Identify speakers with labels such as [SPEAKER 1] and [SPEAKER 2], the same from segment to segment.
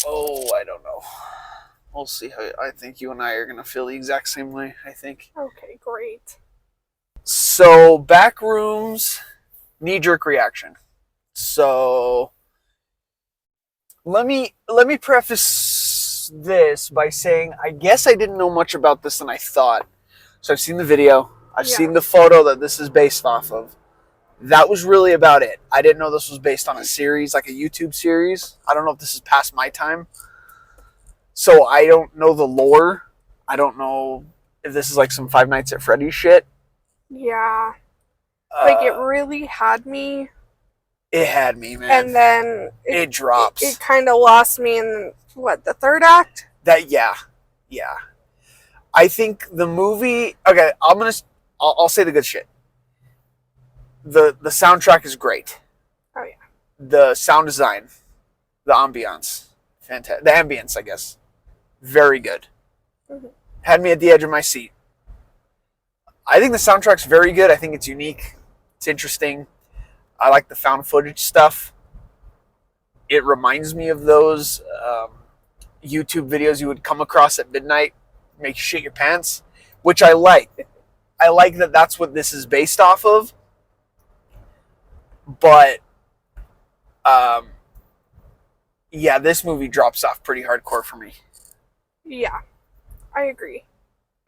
[SPEAKER 1] Oh, I don't know. We'll see how. I think you and I are gonna feel the exact same way. I think.
[SPEAKER 2] Okay, great.
[SPEAKER 1] So, Backrooms, knee-jerk reaction. So, let me preface this by saying I guess I didn't know much about this than I thought. So I've seen the video. I've seen the photo that this is based off of. That was really about it. I didn't know this was based on a series, like a YouTube series. I don't know if this is past my time. So I don't know the lore. I don't know if this is like some Five Nights at Freddy's shit.
[SPEAKER 2] Yeah. Like, it really had me.
[SPEAKER 1] It had me, man.
[SPEAKER 2] And then
[SPEAKER 1] it drops.
[SPEAKER 2] It kind of lost me in, what, the third act?
[SPEAKER 1] Yeah. I think the movie. Okay, I'll say the good shit. The soundtrack is great.
[SPEAKER 2] Oh yeah.
[SPEAKER 1] The sound design, the ambiance, fantastic. The ambience, I guess, very good. Mm-hmm. Had me at the edge of my seat. I think the soundtrack's very good. I think it's unique. It's interesting. I like the found footage stuff. It reminds me of those YouTube videos you would come across at midnight, make you shit your pants, which I like. I like that that's what this is based off of. But, yeah, this movie drops off pretty hardcore for me.
[SPEAKER 2] Yeah, I agree.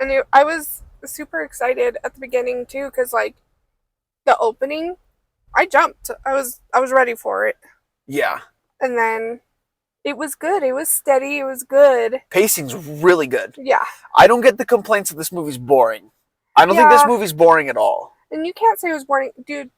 [SPEAKER 2] And I was super excited at the beginning, too, because, like, the opening, I jumped. I was ready for it.
[SPEAKER 1] Yeah.
[SPEAKER 2] And then it was good. It was steady. It was good.
[SPEAKER 1] Pacing's really good.
[SPEAKER 2] Yeah.
[SPEAKER 1] I don't get the complaints that this movie's boring. I don't think this movie's boring at all.
[SPEAKER 2] And you can't say it was boring. Dude,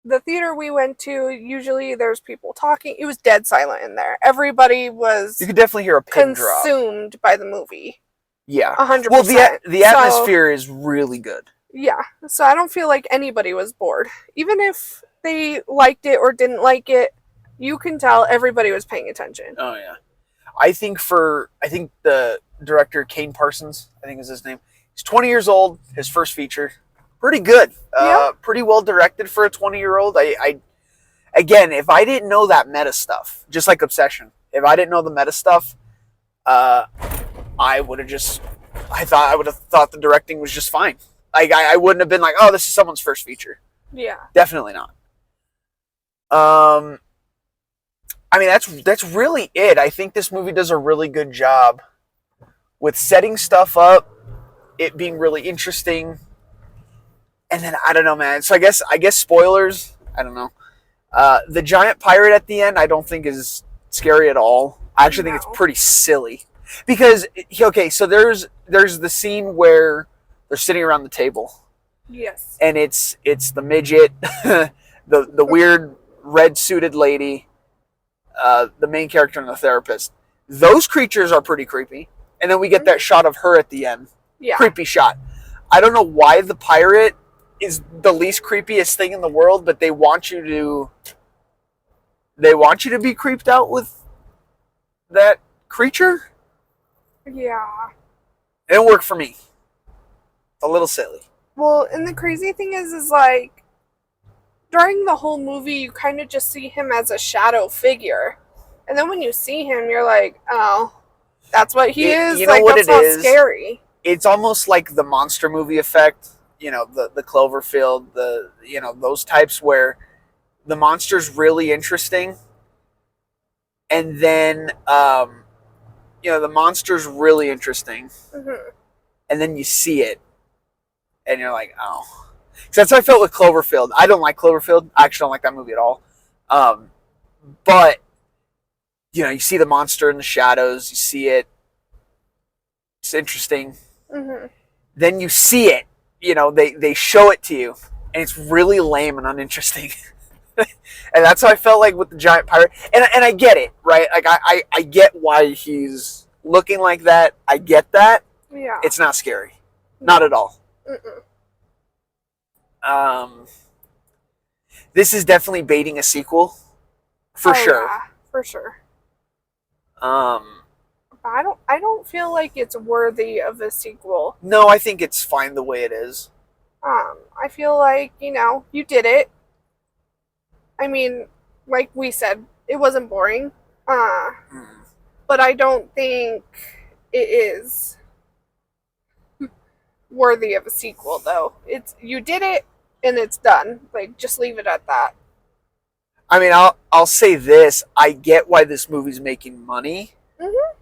[SPEAKER 2] the theater we went to, usually there's people talking. It was dead silent in there. Everybody was...
[SPEAKER 1] You could definitely hear a pin drop.
[SPEAKER 2] Consumed by the movie.
[SPEAKER 1] Yeah.
[SPEAKER 2] 100%.
[SPEAKER 1] Well, the atmosphere is really good.
[SPEAKER 2] Yeah. So I don't feel like anybody was bored. Even if they liked it or didn't like it, you can tell everybody was paying attention.
[SPEAKER 1] Oh, yeah. I think the director, Kane Parsons, I think is his name, he's 20 years old, his first feature. Pretty good. Pretty well directed for a 20-year-old. Again, if I didn't know that meta stuff, just like Obsession, if I didn't know the meta stuff, I would have thought the directing was just fine. Like, I wouldn't have been like, oh, this is someone's first feature.
[SPEAKER 2] Yeah.
[SPEAKER 1] Definitely not. I mean, that's really it. I think this movie does a really good job with setting stuff up, it being really interesting. And then, I don't know, man. So I guess spoilers. I don't know. The giant pirate at the end, I don't think is scary at all. I actually think it's pretty silly. Because, okay, so there's the scene where they're sitting around the table.
[SPEAKER 2] Yes.
[SPEAKER 1] And it's the midget, the weird red-suited lady, the main character and the therapist. Those creatures are pretty creepy. And then we get that shot of her at the end.
[SPEAKER 2] Yeah.
[SPEAKER 1] Creepy shot. I don't know why the pirate is the least creepiest thing in the world, but they want you to be creeped out with that creature.
[SPEAKER 2] Yeah.
[SPEAKER 1] It didn't work for me. A little silly.
[SPEAKER 2] Well, and the crazy thing is like, during the whole movie, you kind of just see him as a shadow figure. And then when you see him, you're like, oh, that's what he is?
[SPEAKER 1] You know, like, what
[SPEAKER 2] that's
[SPEAKER 1] it
[SPEAKER 2] not
[SPEAKER 1] is?
[SPEAKER 2] Scary.
[SPEAKER 1] It's almost like the monster movie effect. You know, the Cloverfield, those types where the monster's really interesting. And then, the monster's really interesting.
[SPEAKER 2] Mm-hmm.
[SPEAKER 1] And then you see it. And you're like, oh. Because that's how I felt with Cloverfield. I don't like Cloverfield. I actually don't like that movie at all. But, you see the monster in the shadows. You see it. It's interesting.
[SPEAKER 2] Mm-hmm. Then
[SPEAKER 1] you see it. They show it to you. And it's really lame and uninteresting. And that's how I felt like with the giant pirate. And I get it, right? Like, I get why he's looking like that. I get that.
[SPEAKER 2] Yeah.
[SPEAKER 1] It's not scary. Not at all.
[SPEAKER 2] Mm-mm.
[SPEAKER 1] This is definitely baiting a sequel. For sure.
[SPEAKER 2] Yeah, for sure. I don't feel like it's worthy of a sequel.
[SPEAKER 1] No, I think it's fine the way it is.
[SPEAKER 2] I feel like, you did it. I mean, like we said, it wasn't boring. But I don't think it is worthy of a sequel, though. You did it and it's done. Like, just leave it at that.
[SPEAKER 1] I mean, I'll say this: I get why this movie's making money.
[SPEAKER 2] Mm-hmm.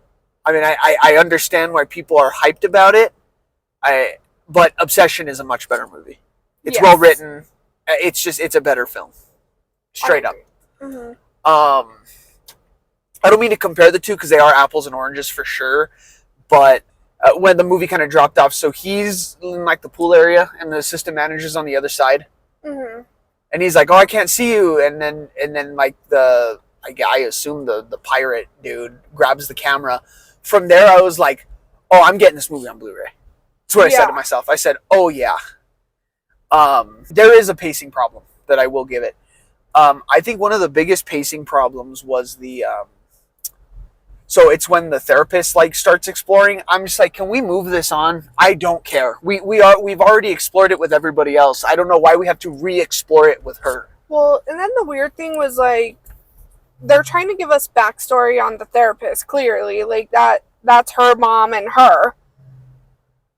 [SPEAKER 1] I mean, I understand why people are hyped about it. But Obsession is a much better movie. It's well written. It's a better film. Straight up.
[SPEAKER 2] Mm-hmm.
[SPEAKER 1] I don't mean to compare the two because they are apples and oranges for sure. But when the movie kind of dropped off, so he's in like the pool area and the assistant manager's on the other side.
[SPEAKER 2] Mm-hmm.
[SPEAKER 1] And he's like, "Oh, I can't see you." And then like I assume the pirate dude grabs the camera. From there, I was like, "Oh, I'm getting this movie on Blu-ray." That's what I said to myself. I said, "Oh yeah." There is a pacing problem that I will give it. I think one of the biggest pacing problems was the. So it's when the therapist like starts exploring. I'm just like, can we move this on? I don't care. We've already explored it with everybody else. I don't know why we have to re-explore it with her.
[SPEAKER 2] Well, and then the weird thing was like, they're trying to give us backstory on the therapist. Clearly, like that's her mom and her.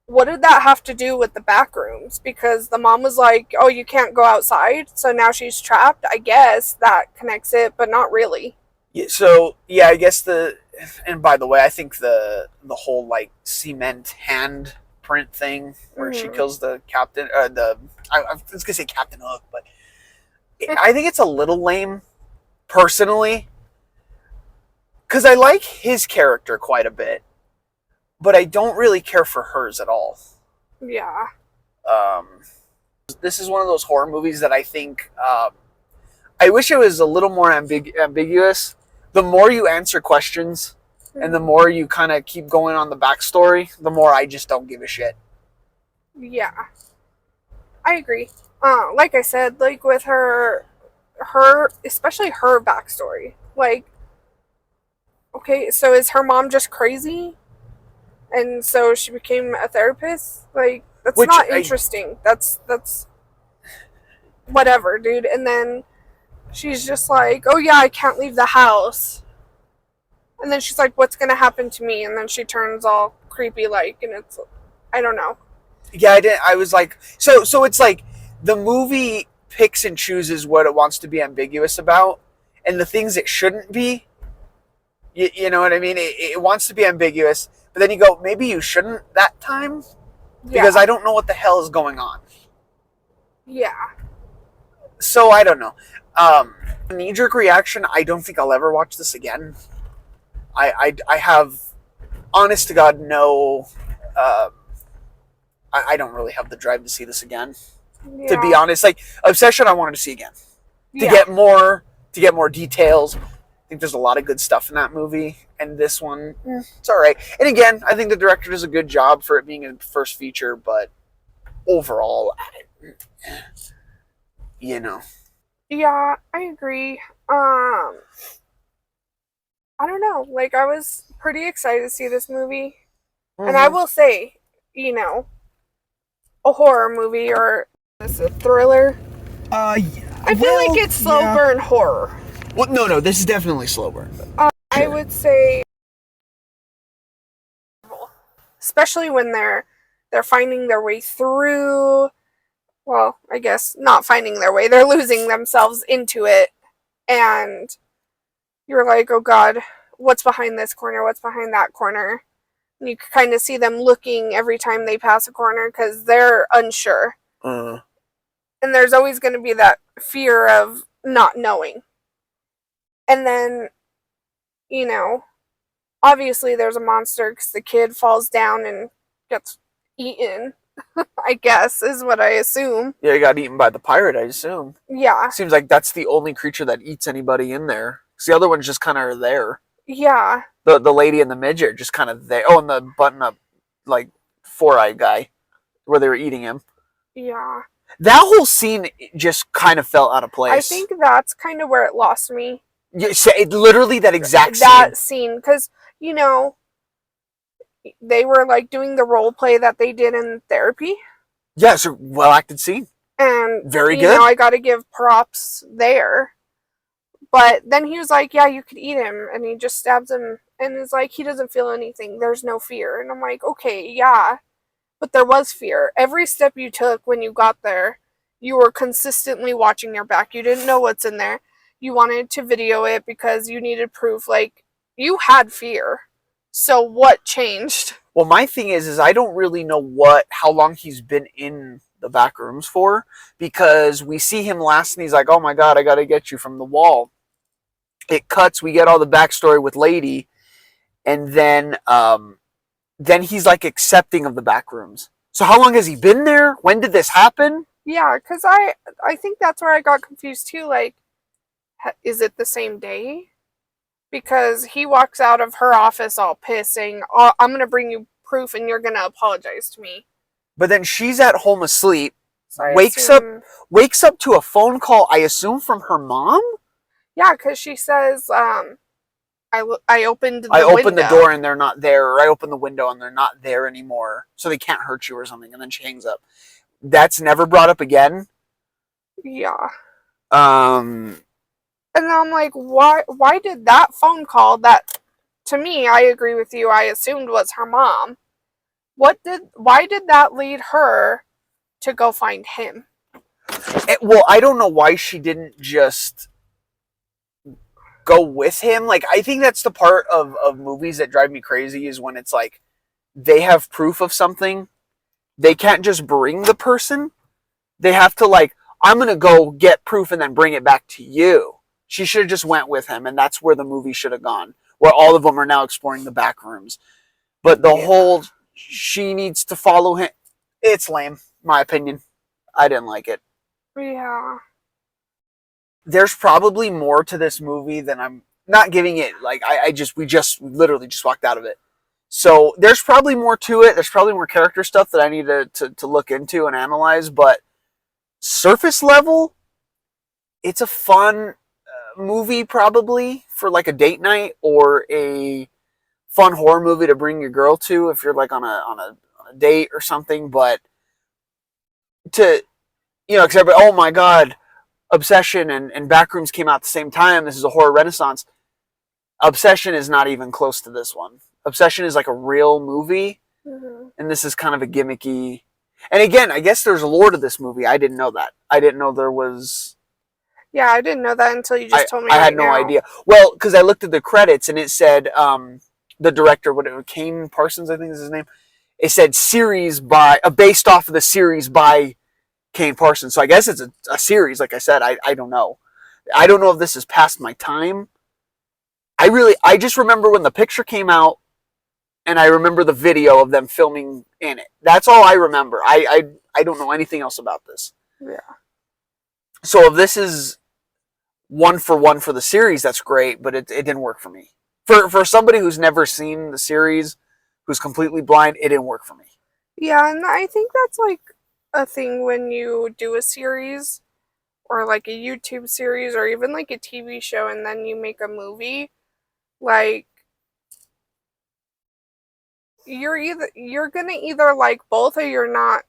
[SPEAKER 2] What did that have to do with the Backrooms? Because the mom was like, "Oh, you can't go outside," so now she's trapped. I guess that connects it, but not really.
[SPEAKER 1] Yeah, so yeah, I guess and by the way, I think the whole like cement hand print thing where she kills the captain, I was gonna say Captain Hook, but I think it's a little lame, personally, because I like his character quite a bit, but I don't really care for hers at all.
[SPEAKER 2] Yeah.
[SPEAKER 1] This is one of those horror movies that I think I wish it was a little more ambiguous. The more you answer questions and the more you kind of keep going on the backstory, the more I just don't give a shit.
[SPEAKER 2] Yeah. I agree. Like I said, like with her, especially her backstory. Like, okay, so is her mom just crazy? And so she became a therapist? Like, that's not interesting. That's whatever, dude. And then she's just like, "Oh yeah, I can't leave the house." And then she's like, "What's gonna happen to me?" And then she turns all creepy like, and it's, I don't know.
[SPEAKER 1] Yeah, I was like, so it's like the movie picks and chooses what it wants to be ambiguous about, and the things it shouldn't be. You know what I mean? It wants to be ambiguous, but then you go, maybe you shouldn't that time, because I don't know what the hell is going on.
[SPEAKER 2] Yeah.
[SPEAKER 1] So I don't know. Knee-jerk reaction, I don't think I'll ever watch this again. I have, honest to God, no... I don't really have the drive to see this again. Yeah. To be honest, like Obsession, I wanted to see again to get more details. I think there's a lot of good stuff in that movie, and this one, it's all right. And again, I think the director does a good job for it being a first feature, but overall, you know.
[SPEAKER 2] Yeah, I agree. I don't know. Like, I was pretty excited to see this movie, and I will say, you know, a horror movie or is it a thriller?
[SPEAKER 1] I
[SPEAKER 2] feel like it's slow burn horror.
[SPEAKER 1] Well, no, this is definitely slow burn.
[SPEAKER 2] Sure. I would say, especially when they're finding their way through. Well, I guess not finding their way. They're losing themselves into it, and you're like, "Oh God, what's behind this corner? What's behind that corner?" And you kind of see them looking every time they pass a corner because they're unsure. And there's always going to be that fear of not knowing. And then, you know, obviously there's a monster because the kid falls down and gets eaten, I guess, is what I assume.
[SPEAKER 1] Yeah, he got eaten by the pirate, I assume.
[SPEAKER 2] Yeah.
[SPEAKER 1] Seems like that's the only creature that eats anybody in there. Because the other ones just kind of are there.
[SPEAKER 2] Yeah.
[SPEAKER 1] The lady and the midget just kind of there. Oh, and the button-up, like, four-eyed guy, where they were eating him.
[SPEAKER 2] Yeah.
[SPEAKER 1] That whole scene just kind of fell out of place.
[SPEAKER 2] I think that's kind of where it lost me.
[SPEAKER 1] Yeah, literally that exact scene.
[SPEAKER 2] That scene, because, you know, they were, like, doing the role play that they did in therapy.
[SPEAKER 1] Yeah, it's a well-acted scene.
[SPEAKER 2] And,
[SPEAKER 1] very good.
[SPEAKER 2] You know, I got to give props there. But then he was like, yeah, you could eat him. And he just stabs him and is like, he doesn't feel anything. There's no fear. And I'm like, okay, yeah. But there was fear. Every step you took when you got there, you were consistently watching your back. You didn't know what's in there. You wanted to video it because you needed proof. Like, you had fear. So what changed?
[SPEAKER 1] Well, my thing is I don't really know how long he's been in the back rooms for, because we see him last and he's like, oh my God, I got to get you from the wall. It cuts, we get all the backstory with Lady, and then he's like accepting of the back rooms. So how long has he been there? When did this happen?
[SPEAKER 2] Yeah, because I think that's where I got confused too. Like, is it the same day? Because he walks out of her office all pissed saying, oh, I'm going to bring you proof and you're going to apologize to me.
[SPEAKER 1] But then she's at home asleep,
[SPEAKER 2] So
[SPEAKER 1] wakes up to a phone call, I assume from her mom?
[SPEAKER 2] Yeah, because she says, I opened
[SPEAKER 1] the door and they're not there, or I opened the window and they're not there anymore, so they can't hurt you or something, and then she hangs up. That's never brought up again?
[SPEAKER 2] Yeah. And I'm like, why did that phone call that, to me, I agree with you, I assumed was her mom, why did that lead her to go find him?
[SPEAKER 1] Well, I don't know why she didn't just go with him. Like, I think that's the part of movies that drive me crazy, is when it's like they have proof of something. They can't just bring the person. They have to, like, I'm going to go get proof and then bring it back to you. She should have just went with him, and that's where the movie should have gone, where all of them are now exploring the back rooms. But the whole, she needs to follow him, it's lame, my opinion. I didn't like it.
[SPEAKER 2] Yeah.
[SPEAKER 1] There's probably more to this movie than I'm not giving it. Like, we literally just walked out of it. So there's probably more to it. There's probably more character stuff that I need to look into and analyze. But surface level, it's a fun movie probably for like a date night, or a fun horror movie to bring your girl to if you're like on a date or something. But to, except, oh my God, Obsession and Backrooms came out at the same time. This is a horror renaissance. Obsession is not even close to this one. Obsession is like a real movie, and this is kind of a gimmicky. And again, I guess there's lore to this movie. I didn't know that. I didn't know there was.
[SPEAKER 2] Yeah, I didn't know that until you just told me.
[SPEAKER 1] I had no idea. Well, because I looked at the credits and it said the director, Kane Parsons, I think is his name. It said based off of the series by Kane Parsons. So I guess it's a series. Like I said, I don't know. I don't know if this is past my time. I just remember when the picture came out, and I remember the video of them filming in it. That's all I remember. I don't know anything else about this.
[SPEAKER 2] Yeah.
[SPEAKER 1] So if this is one for the series, that's great, but it didn't work for me. For somebody who's never seen the series, who's completely blind, it didn't work for me.
[SPEAKER 2] Yeah, and I think that's like a thing when you do a series, or like a YouTube series, or even like a TV show, and then you make a movie. Like, you're gonna either like both, or you're not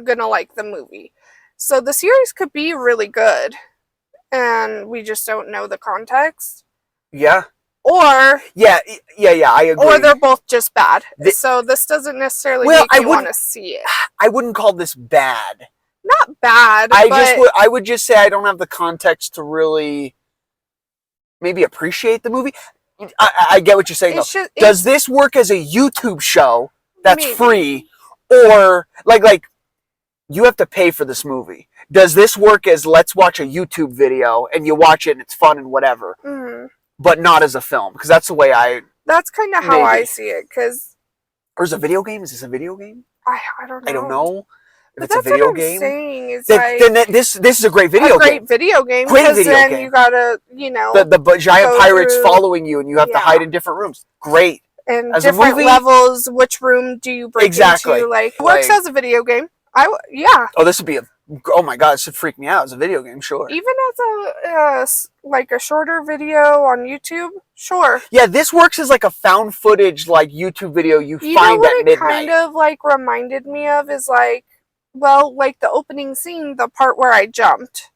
[SPEAKER 2] gonna like the movie. So the series could be really good, and we just don't know the context.
[SPEAKER 1] Yeah.
[SPEAKER 2] Or
[SPEAKER 1] yeah, I agree.
[SPEAKER 2] Or they're both just bad. So this doesn't necessarily make you want to see it.
[SPEAKER 1] I wouldn't call this bad.
[SPEAKER 2] Not bad.
[SPEAKER 1] I would just say I don't have the context to really maybe appreciate the movie. I get what you're saying, though. Does this work as a YouTube show that's free, or like you have to pay for this movie? Does this work as, let's watch a YouTube video and you watch it and it's fun and whatever, but not as a film? Because that's the way
[SPEAKER 2] that's kind of how I see it.
[SPEAKER 1] Or is it a video game? Is this a video game?
[SPEAKER 2] I don't know.
[SPEAKER 1] I don't know. If
[SPEAKER 2] But
[SPEAKER 1] it's
[SPEAKER 2] that's
[SPEAKER 1] a video
[SPEAKER 2] what I'm
[SPEAKER 1] game,
[SPEAKER 2] saying. Is
[SPEAKER 1] then this is a great video game.
[SPEAKER 2] Great video game. Because then you gotta,
[SPEAKER 1] the giant pirates following you, and you have to hide in different rooms. Great.
[SPEAKER 2] And as different levels. Which room do you break into? Like, it works as a video game. Oh,
[SPEAKER 1] this would be oh my God, this would freak me out as a video game. Sure.
[SPEAKER 2] Even as a shorter video on YouTube. Sure.
[SPEAKER 1] Yeah, this works as like a found footage YouTube video you find at midnight.
[SPEAKER 2] It kind of reminded me of is the opening scene, the part where I jumped.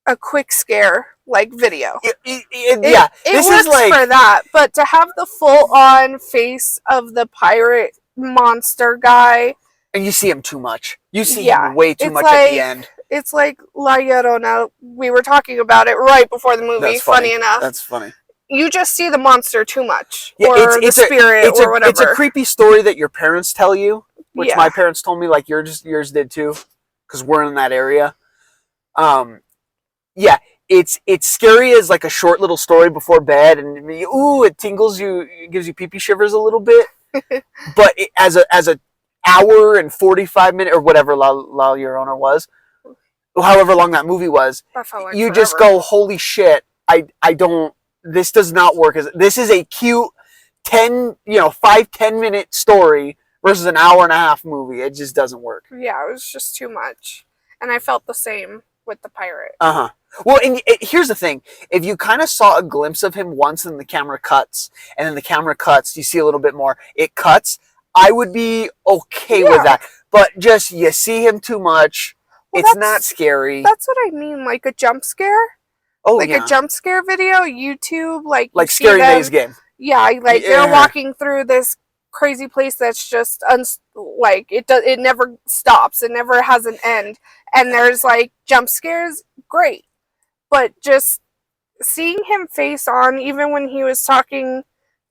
[SPEAKER 2] a quick scare like video.
[SPEAKER 1] Yeah,
[SPEAKER 2] It
[SPEAKER 1] this
[SPEAKER 2] works
[SPEAKER 1] is like
[SPEAKER 2] for that, but to have the full on face of the pirate monster guy,
[SPEAKER 1] and you see him too much. You see
[SPEAKER 2] yeah,
[SPEAKER 1] him way too
[SPEAKER 2] it's
[SPEAKER 1] much
[SPEAKER 2] like
[SPEAKER 1] at the end.
[SPEAKER 2] it's like La Llorona. We were talking about it right before the movie.
[SPEAKER 1] That's funny.
[SPEAKER 2] Funny enough,
[SPEAKER 1] That's funny.
[SPEAKER 2] you just see the monster too much,
[SPEAKER 1] Yeah,
[SPEAKER 2] or the spirit, or whatever.
[SPEAKER 1] It's a creepy story that your parents tell you, which
[SPEAKER 2] Yeah.
[SPEAKER 1] my parents told me, like yours did too, because we're in that area. Yeah, it's scary as like a short little story before bed, and ooh, it tingles you, it gives you pee-pee shivers a little bit. But as a hour and 45 minute or whatever La Llorona was, however long that movie was,
[SPEAKER 2] That felt like
[SPEAKER 1] you
[SPEAKER 2] forever.
[SPEAKER 1] just go, holy shit! I don't. This does not work. This is a cute 5-10 minute story versus an hour and a half movie. It just doesn't work.
[SPEAKER 2] Yeah, it was just too much, and I felt the same with the pirate.
[SPEAKER 1] Well, and here's the thing: if you kind of saw a glimpse of him once, and the camera cuts, and then the camera cuts, you see a little bit more. It cuts. I would be okay with that, but just you see him too much.
[SPEAKER 2] Well,
[SPEAKER 1] it's not scary.
[SPEAKER 2] That's what I mean, like a jump scare.
[SPEAKER 1] Oh,
[SPEAKER 2] like
[SPEAKER 1] yeah.
[SPEAKER 2] a jump scare video, YouTube, like
[SPEAKER 1] Scary Maze game.
[SPEAKER 2] Yeah, like they're walking through this crazy place that's just it never stops, it never has an end, and there's like jump scares, great, but just seeing him face on, even when he was talking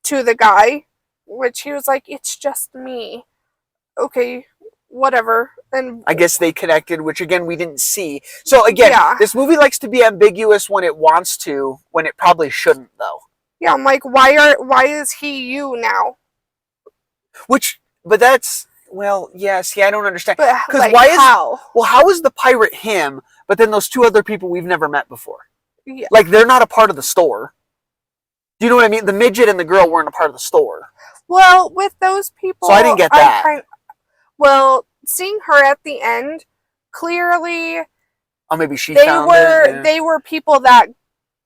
[SPEAKER 2] to the guy, which he was like, it's just me, okay, whatever. And
[SPEAKER 1] I guess they connected, which again we didn't see. So again, this movie likes to be ambiguous when it wants to, when it probably shouldn't, though.
[SPEAKER 2] Yeah, I'm like, why is he you now?
[SPEAKER 1] But that's, well, yeah. See, I don't understand.
[SPEAKER 2] Because
[SPEAKER 1] like, how is the pirate him? But then those two other people we've never met before.
[SPEAKER 2] Yeah.
[SPEAKER 1] Like they're not a part of the store. Do you know what I mean? The midget and the girl weren't a part of the store.
[SPEAKER 2] Well, with those people,
[SPEAKER 1] so I didn't get that.
[SPEAKER 2] Seeing her at the end, clearly,
[SPEAKER 1] maybe they
[SPEAKER 2] were people that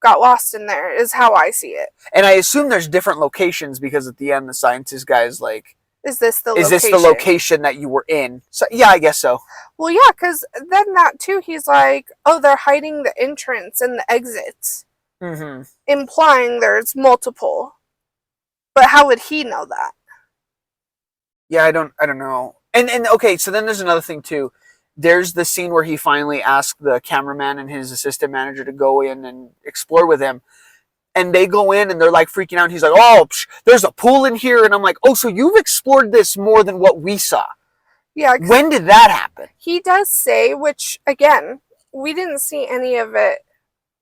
[SPEAKER 2] got lost in there, is how I see it.
[SPEAKER 1] And I assume there's different locations, because at the end the scientist guy's like,
[SPEAKER 2] Is this the
[SPEAKER 1] location that you were in? So yeah, I guess so.
[SPEAKER 2] Well, yeah, because then that too, he's like, oh, they're hiding the entrance and the exits, implying there's multiple. But how would he know that?
[SPEAKER 1] Yeah, I don't know. And okay, so then there's another thing too. There's the scene where he finally asked the cameraman and his assistant manager to go in and explore with him. And they go in and they're like freaking out. And he's like, oh, there's a pool in here. And I'm like, oh, so you've explored this more than what we saw.
[SPEAKER 2] Yeah.
[SPEAKER 1] When did that happen?
[SPEAKER 2] He does say, which again, we didn't see any of it.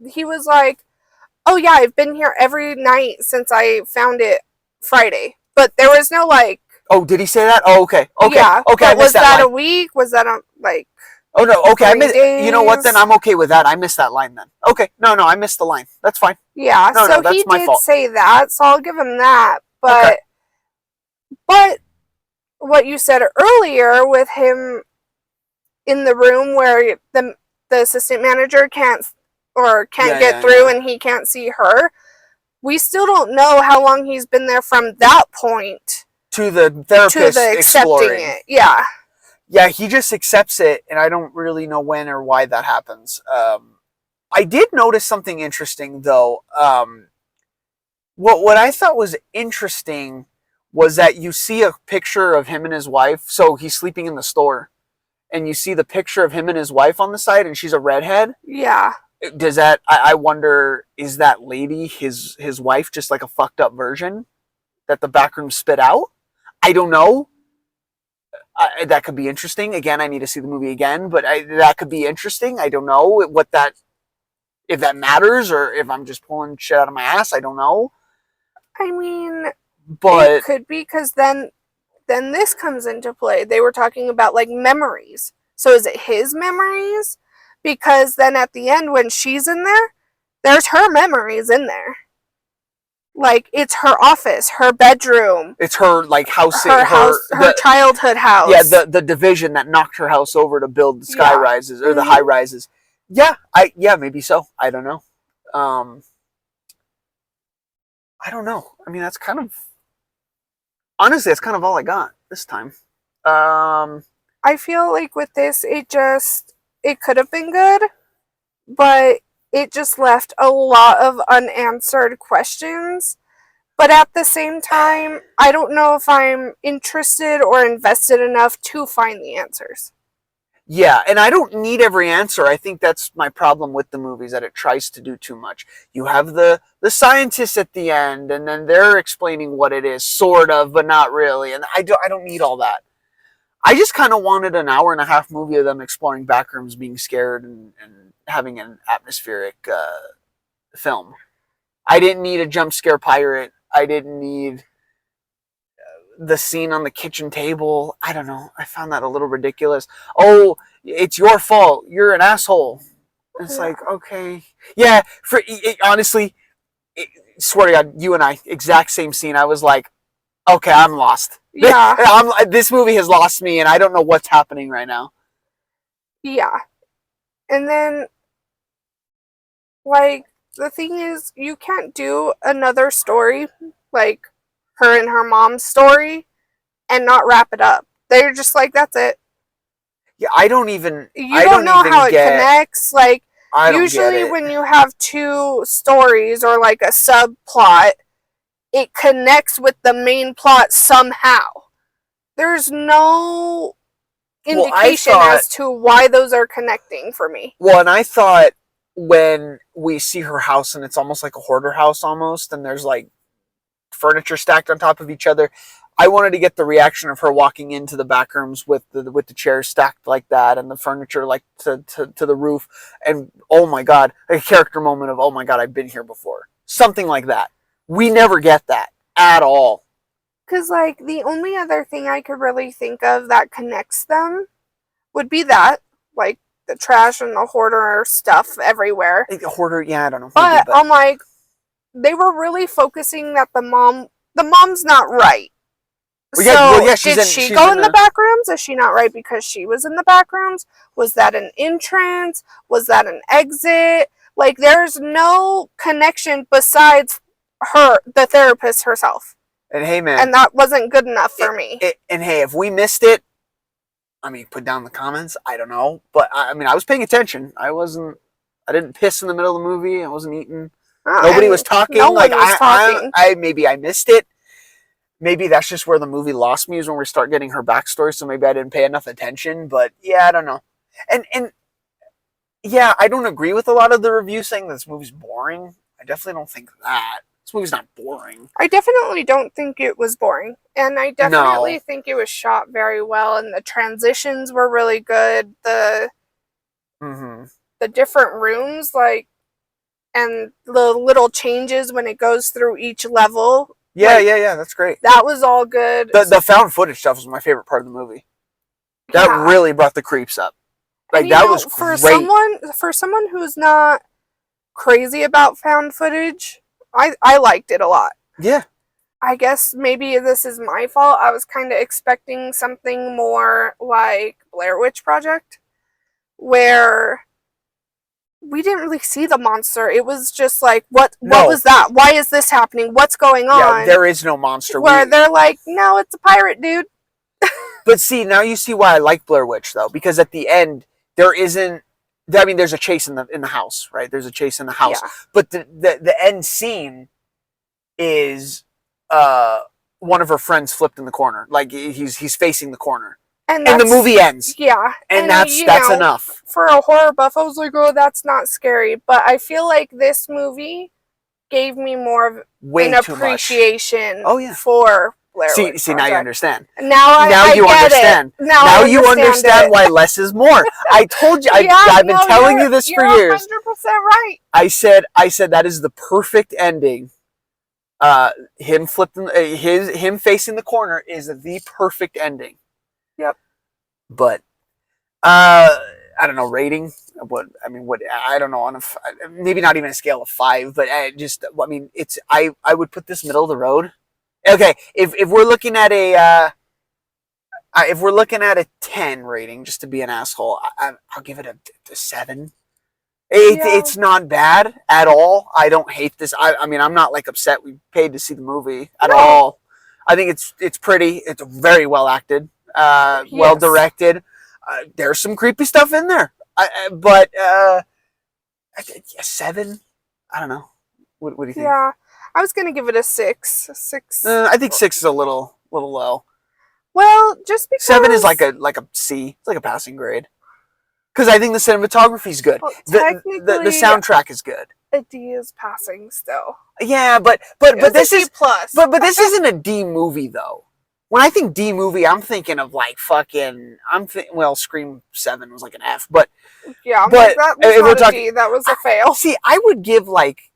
[SPEAKER 2] He was like, oh yeah, I've been here every night since I found it Friday. But there was no like,
[SPEAKER 1] oh, did he say that? Oh, okay. Okay.
[SPEAKER 2] Yeah.
[SPEAKER 1] Okay. I
[SPEAKER 2] was that
[SPEAKER 1] line.
[SPEAKER 2] a week? Was that a like?
[SPEAKER 1] Oh no. Okay. I missed.
[SPEAKER 2] Days?
[SPEAKER 1] You know what? Then I'm okay with that. I missed that line then. Okay. No, I missed the line. That's fine.
[SPEAKER 2] Yeah. So
[SPEAKER 1] that's
[SPEAKER 2] he
[SPEAKER 1] my
[SPEAKER 2] did
[SPEAKER 1] fault.
[SPEAKER 2] say that. So I'll give him that. But what you said earlier with him in the room where the assistant manager can't get through and he can't see her. We still don't know how long he's been there from that point
[SPEAKER 1] to the therapist
[SPEAKER 2] accepting it. Yeah.
[SPEAKER 1] Yeah, he just accepts it, and I don't really know when or why that happens. I did notice something interesting, though. What I thought was interesting was that you see a picture of him and his wife. So he's sleeping in the store, and you see the picture of him and his wife on the side, and she's a redhead.
[SPEAKER 2] Yeah.
[SPEAKER 1] Does that? I wonder, is that lady his wife, just like a fucked up version that the Backrooms spit out? I don't know. That could be interesting. Again, I need to see the movie again, but that could be interesting. I don't know if that matters, or if I'm just pulling shit out of my ass. I don't know.
[SPEAKER 2] I mean,
[SPEAKER 1] but
[SPEAKER 2] it could be, because then this comes into play. They were talking about like memories. So is it his memories? Because then at the end, when she's in there, there's her memories in there. Like, it's her office, her bedroom.
[SPEAKER 1] It's her, like, house.
[SPEAKER 2] Her childhood house.
[SPEAKER 1] Yeah, the division that knocked her house over to build the sky rises, or the high rises. Yeah, maybe so. I don't know. I don't know. I mean, honestly, that's kind of all I got this time.
[SPEAKER 2] I feel like with this, it could have been good, but it just left a lot of unanswered questions. But at the same time, I don't know if I'm interested or invested enough to find the answers.
[SPEAKER 1] Yeah, and I don't need every answer. I think that's my problem with the movies, that it tries to do too much. You have the scientists at the end, and then they're explaining what it is, sort of, but not really. And I don't need all that. I just kind of wanted an hour and a half movie of them exploring backrooms, being scared, and having an atmospheric film. I didn't need a jump scare pirate. I didn't need the scene on the kitchen table. I don't know. I found that a little ridiculous. Oh, it's your fault. You're an asshole. It's like, okay. Yeah, honestly, swear to God, you and I, exact same scene. I was like, okay, I'm lost.
[SPEAKER 2] Yeah.
[SPEAKER 1] This movie has lost me, and I don't know what's happening right now.
[SPEAKER 2] Yeah. And then, like, the thing is, you can't do another story, like her and her mom's story, and not wrap it up. They're just like, that's it.
[SPEAKER 1] Yeah, I don't even.
[SPEAKER 2] You don't know how it connects. Like, usually when you have two stories or like a subplot, it connects with the main plot somehow. There's no indication as to why those are connecting for me.
[SPEAKER 1] Well, and I thought when we see her house and it's almost like a hoarder house almost, and there's like furniture stacked on top of each other, I wanted to get the reaction of her walking into the back rooms with the chairs stacked like that and the furniture like to the roof, and oh my God, a character moment of, oh my God, I've been here before. Something like that. We never get that at all.
[SPEAKER 2] Because, like, the only other thing I could really think of that connects them would be that, like, the trash and the hoarder stuff everywhere.
[SPEAKER 1] The hoarder, yeah, I don't know.
[SPEAKER 2] But I'm like, they were really focusing that the mom's not right.
[SPEAKER 1] Well, yeah,
[SPEAKER 2] did she go in the back rooms? Is she not right because she was in the back rooms? Was that an entrance? Was that an exit? Like, there's no connection besides her, the therapist herself.
[SPEAKER 1] And hey, man.
[SPEAKER 2] And that wasn't good enough for me.
[SPEAKER 1] And hey, if we missed it, I mean, put down in the comments. I don't know. But I mean, I was paying attention. I didn't piss in the middle of the movie. I wasn't eating. Nobody was talking.
[SPEAKER 2] No one was talking.
[SPEAKER 1] Maybe I missed it. Maybe that's just where the movie lost me, is when we start getting her backstory. So maybe I didn't pay enough attention. But yeah, I don't know. And yeah, I don't agree with a lot of the reviews saying that this movie's boring. I definitely don't think that. This movie's not boring.
[SPEAKER 2] I definitely don't think it was boring. And I definitely think it was shot very well. And the transitions were really good. The different rooms, like, and the little changes when it goes through each level.
[SPEAKER 1] Yeah, like, yeah, that's great.
[SPEAKER 2] That was all good.
[SPEAKER 1] The found footage stuff was my favorite part of the movie. That really brought the creeps up. Like, and, that was great.
[SPEAKER 2] For someone who's not crazy about found footage, I liked it a lot.
[SPEAKER 1] Yeah.
[SPEAKER 2] I guess maybe this is my fault. I was kind of expecting something more like Blair Witch Project, where we didn't really see the monster. It was just like, what was that? Why is this happening? What's going on?
[SPEAKER 1] Yeah, there is no monster.
[SPEAKER 2] Where they're like, no, it's a pirate, dude.
[SPEAKER 1] But see, now you see why I like Blair Witch, though, because at the end, there isn't. I mean, there's a chase in the house, right? There's a chase in the house, but the end scene is one of her friends flipped in the corner, like he's facing the corner, and the movie ends.
[SPEAKER 2] Yeah,
[SPEAKER 1] and that's enough
[SPEAKER 2] for a horror buff. I was like, oh, that's not scary, but I feel like this movie gave me more of an appreciation. For Blair Witch
[SPEAKER 1] See, now you understand.
[SPEAKER 2] Now you understand.
[SPEAKER 1] Now you understand why less is more. I told you. I've been telling you this for years.
[SPEAKER 2] You're 100% right.
[SPEAKER 1] I said that is the perfect ending. Him flipping, him facing the corner is the perfect ending.
[SPEAKER 2] Yep.
[SPEAKER 1] But I don't know, rating. I don't know, on maybe not even a scale of 5, but I would put this middle of the road. Okay, if we're looking at a 10 rating, just to be an asshole, I'll give it a 7. It's not bad at all. I don't hate this. I mean, I'm not like upset we paid to see the movie at all. I think it's pretty. It's very well acted, well directed. There's some creepy stuff in there, but A 7. I don't know. What do you think?
[SPEAKER 2] Yeah, I was gonna give it a 6. 6.
[SPEAKER 1] I think 6 is a little low.
[SPEAKER 2] Well, just because
[SPEAKER 1] 7 is like a C. It's like a passing grade. Because I think the cinematography is good.
[SPEAKER 2] Well,
[SPEAKER 1] The soundtrack is good.
[SPEAKER 2] a D is passing still.
[SPEAKER 1] Yeah, but this is
[SPEAKER 2] plus.
[SPEAKER 1] but this isn't a D movie though. When I think D movie, I'm thinking of like fucking. Well, Scream 7 was like an F, but
[SPEAKER 2] yeah,
[SPEAKER 1] but
[SPEAKER 2] that was not a D. That was a fail.
[SPEAKER 1] See, I would give like,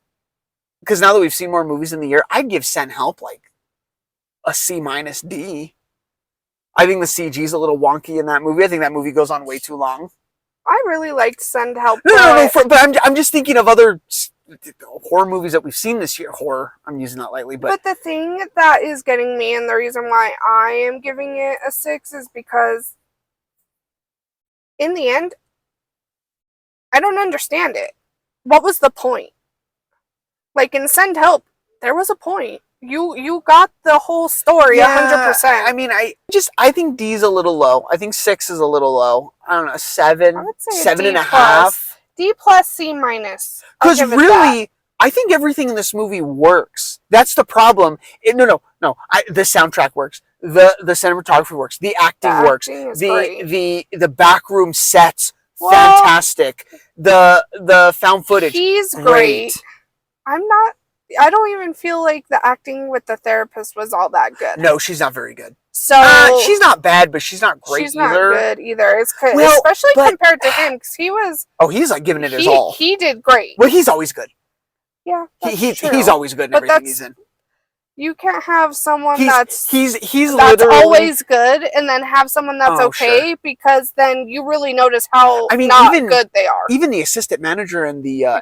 [SPEAKER 1] because now that we've seen more movies in the year, I'd give Send Help like a C minus D. I think the CG is a little wonky in that movie. I think that movie goes on way too long.
[SPEAKER 2] I really liked Send Help.
[SPEAKER 1] No. But I'm just thinking of other horror movies that we've seen this year. Horror, I'm using that lightly, but
[SPEAKER 2] the thing that is getting me, and the reason why I am giving it a 6, is because in the end, I don't understand it. What was the point? Like in Send Help, there was a point. You got the whole story 100%.
[SPEAKER 1] I mean, I think D's a little low. I think 6 is a little low. I don't know, 7,
[SPEAKER 2] I would say
[SPEAKER 1] 7.5.
[SPEAKER 2] D plus C minus.
[SPEAKER 1] Because really, I think everything in this movie works. That's the problem. No. The soundtrack works. The cinematography works. The acting works. The backroom sets, fantastic. The found footage,
[SPEAKER 2] he's great. I don't even feel like the acting with the therapist was all that good.
[SPEAKER 1] No, she's not very good.
[SPEAKER 2] So
[SPEAKER 1] she's not bad, but she's not great either.
[SPEAKER 2] She's not good either. Especially compared to him, because he was.
[SPEAKER 1] Oh, he's like giving it his all.
[SPEAKER 2] He did great.
[SPEAKER 1] Well, he's always good.
[SPEAKER 2] Yeah,
[SPEAKER 1] he's always good in everything he's in.
[SPEAKER 2] You can't have someone that's
[SPEAKER 1] literally
[SPEAKER 2] always good, and then have someone that's okay, sure. Because then you really notice how good they are.
[SPEAKER 1] Even the assistant manager and the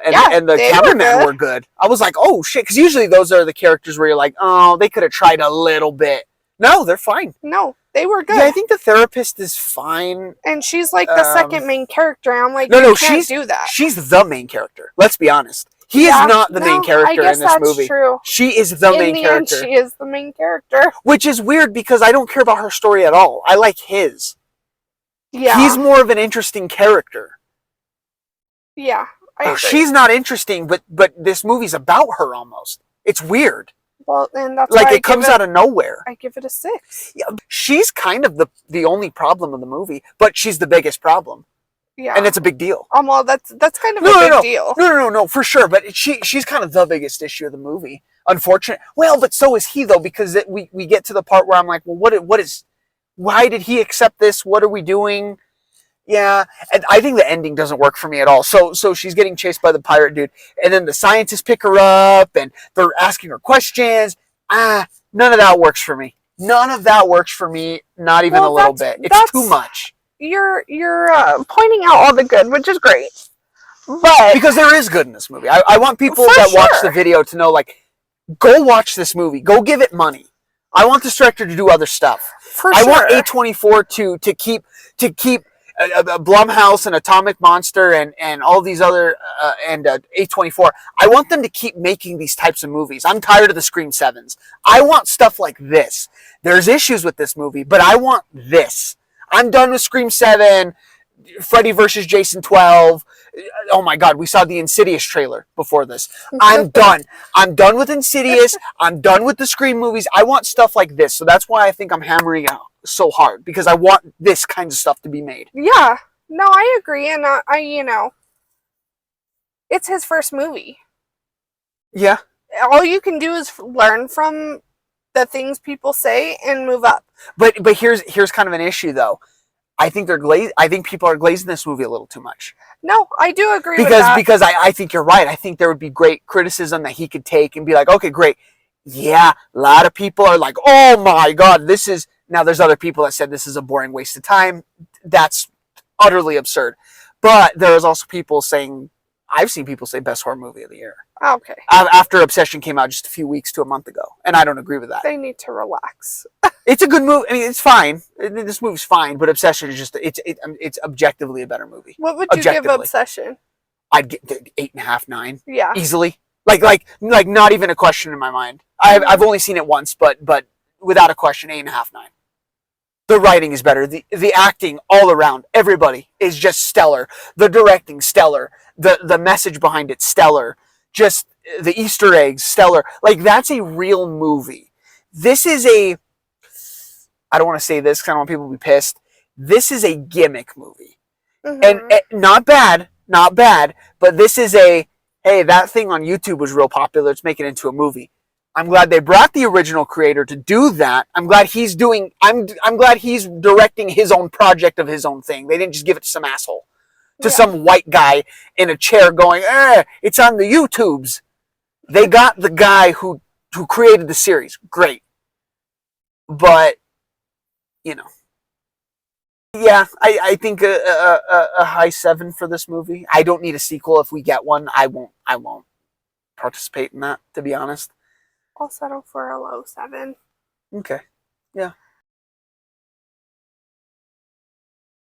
[SPEAKER 1] cameraman were good. I was like, oh shit, because usually those are the characters where you're like, oh, they could have tried a little bit. No, they're fine.
[SPEAKER 2] No, they were good.
[SPEAKER 1] Yeah, I think the therapist is fine.
[SPEAKER 2] And she's like the second main character. I'm like, can't do that.
[SPEAKER 1] She's the main character. Let's be honest. He is not the main character in this movie.
[SPEAKER 2] True.
[SPEAKER 1] She is the main character.
[SPEAKER 2] She is the main character.
[SPEAKER 1] Which is weird because I don't care about her story at all. I like his.
[SPEAKER 2] Yeah.
[SPEAKER 1] He's more of an interesting character.
[SPEAKER 2] Yeah, I agree.
[SPEAKER 1] She's not interesting, but this movie's about her almost. It's weird.
[SPEAKER 2] Well, and that's
[SPEAKER 1] like it comes out of nowhere.
[SPEAKER 2] I give it a 6.
[SPEAKER 1] Yeah, she's kind of the only problem of the movie, but she's the biggest problem.
[SPEAKER 2] Yeah,
[SPEAKER 1] and it's a big deal.
[SPEAKER 2] Well, that's kind of a big deal.
[SPEAKER 1] No, for sure. But she's kind of the biggest issue of the movie. Unfortunate. Well, but so is he though, because we get to the part where I'm like, well, why did he accept this? What are we doing? Yeah, and I think the ending doesn't work for me at all. So she's getting chased by the pirate dude, and then the scientists pick her up, and they're asking her questions. None of that works for me. None of that works for me. Not even a little bit. It's too much.
[SPEAKER 2] You're pointing out all the good, which is great. But
[SPEAKER 1] because there is good in this movie. I want people that watch the video to know, like, go watch this movie. Go give it money. I want this director to do other stuff. I want A24 to keep Blumhouse and Atomic Monster and all these other and A24. I want them to keep making these types of movies. I'm tired of the Scream 7s. I want stuff like this. There's issues with this movie, but I want this. I'm done with Scream 7, Freddy vs. Jason 12. Oh my God, we saw the Insidious trailer before this. I'm done. I'm done with Insidious. I'm done with the Scream movies. I want stuff like this. So that's why I think I'm hammering out so hard, because I want this kind of stuff to be made.
[SPEAKER 2] Yeah. No, I agree. And it's his first movie.
[SPEAKER 1] Yeah.
[SPEAKER 2] All you can do is learn from the things people say and move up.
[SPEAKER 1] But here's kind of an issue though. I think I think people are glazing this movie a little too much.
[SPEAKER 2] No, I do agree with that.
[SPEAKER 1] Because I think you're right. I think there would be great criticism that he could take and be like, okay, great. Yeah, a lot of people are like, oh my God, this is... Now, there's other people that said this is a boring waste of time. That's utterly absurd. But there's also people saying... I've seen people say best horror movie of the year.
[SPEAKER 2] Okay.
[SPEAKER 1] After Obsession came out just a few weeks to a month ago. And I don't agree with that.
[SPEAKER 2] They need to relax.
[SPEAKER 1] It's a good movie. I mean, it's fine. This movie's fine, but Obsession is just... It's objectively a better movie.
[SPEAKER 2] What would you give Obsession?
[SPEAKER 1] I'd get 8.5, 9.
[SPEAKER 2] Yeah.
[SPEAKER 1] Easily. Like not even a question in my mind. I've only seen it once, but without a question, 8.5, 9. The writing is better. The acting all around, everybody is just stellar. The directing, stellar. The message behind it, stellar. Just the Easter eggs, stellar. Like, that's a real movie. This is a, I don't want to say this because I don't want people to be pissed. This is a gimmick movie.
[SPEAKER 2] Mm-hmm.
[SPEAKER 1] And not bad, but this is a, hey, that thing on YouTube was real popular, let's make it into a movie. I'm glad they brought the original creator to do that. I'm glad he's directing his own project of his own thing. They didn't just give it to some asshole. To some white guy in a chair going, it's on the YouTubes. They got the guy who created the series. Great. But, you know. Yeah, I think a high 7 for this movie. I don't need a sequel. If we get one, I won't participate in that, to be honest.
[SPEAKER 2] I'll settle for a low 7.
[SPEAKER 1] Okay. Yeah.